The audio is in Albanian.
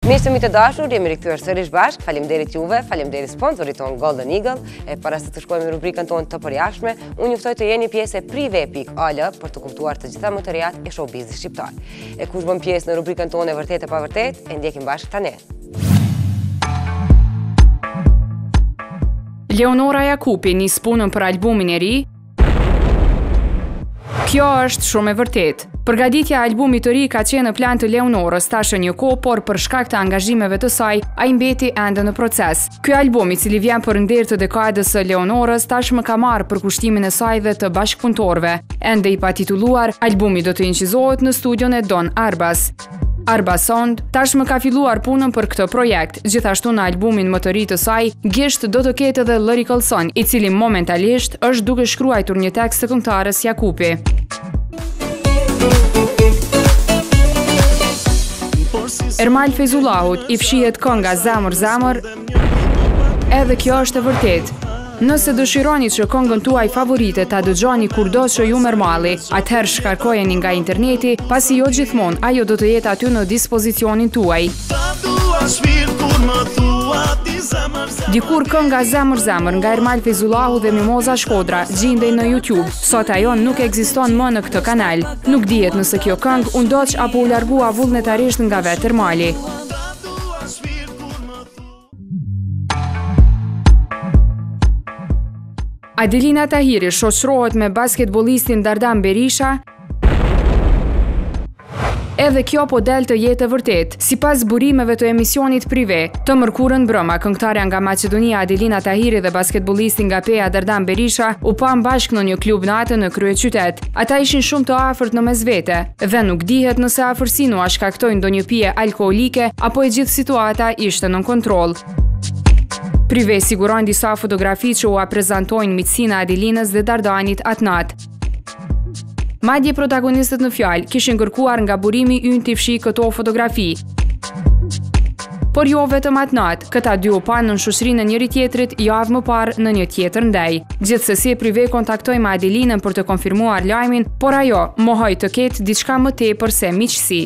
Miqtë të dashur, jemi rikthyer sërish bashk. Faleminderit juve, faleminderit sponsorit ton Golden Eagle. E para se të shkojmë në rubrikën tonë të përjashme, unë juftoj të jeni pjesë e prive.al për të kuptuar të gjitha më të rejat e showbizit shqiptar. E kush bën pjesë në rubrikën tonë e vërtet e pa vërtet, e ndjekim bashkë tani. Leonora Jakupi nis punën për albumin e ri. Kjo është shumë e vërtet. Përgatitja e albumit të ri ka qenë në plan të Leonorës tashë një kohë, por për shkak të angazhimeve të saj, ai mbeti ende në proces. Ky album, i cili vjen për nder të dekadës së Leonorës, tashmë ka marrë për kushtimin e saj dhe të bashkëpunëtorëve. Ende i patitulluar, albumi do të incizohet në studion e Don Arbas. Arbas Sound tashmë ka filluar punën për këtë projekt. Gjithashtu në albumin më të ri të saj, gisht do të ketë edhe Lyrical Son, i cili momentalisht është duke shkruar një tekst të këngëtares Jakupi. Ermal Feyzullahut i fshihet kënga Zemër Zemër, edhe kjo është e vërtet. Nëse dëshironi që këngën tuaj favorite ta dëgjoni kurdo që ju merrmalli, atëherë shkarkojeni nga interneti, pasi jo gjithmonë ajo do të jetë aty në dispozicionin tuaj. Dikur kënga Zemër Zemër nga Ermal Feyzullahu dhe Mimoza Shkodra gjindej në YouTube. Sot ajo nuk ekziston më në këtë kanal. Nuk dihet nëse kjo këngë u ndoq apo u largua vullnetarisht nga vetë Ermali. Adelina Tahiri shoqërohet me basketbollistin Dardan Berisha. Edhe kjo po del të jetë e vërtet. Sipas burimeve të emisionit prive, të mërkurën brëma, këngëtarja nga Maqedonia Adelina Tahiri dhe basketbollisti nga Peja Dardan Berisha u pan bashkë në një klub natë në kryeqytet. Ata ishin shumë të afërt në mesvete dhe nuk dihet nëse afërsia u shkaktoi ndonjë pije alkoolike apo e gjithë situata ishte nën kontroll. Prive siguron disa fotografi që u prezantojnë miqësina Adelinës dhe Dardanit atë natë. Madje protagonistët në fjalë kishin kërkuar nga burimi ynë t'i fshi këto fotografi. Por jo vetëm atë natë, këta dy u panë në shoqërinë e njëri tjetrit javë më parë në një tjetër ndaj. Gjithsesi, Prive kontaktoi me Adelinën për të konfirmuar lajmin, por ajo mohoi të ketë diçka më tepër se miqësi.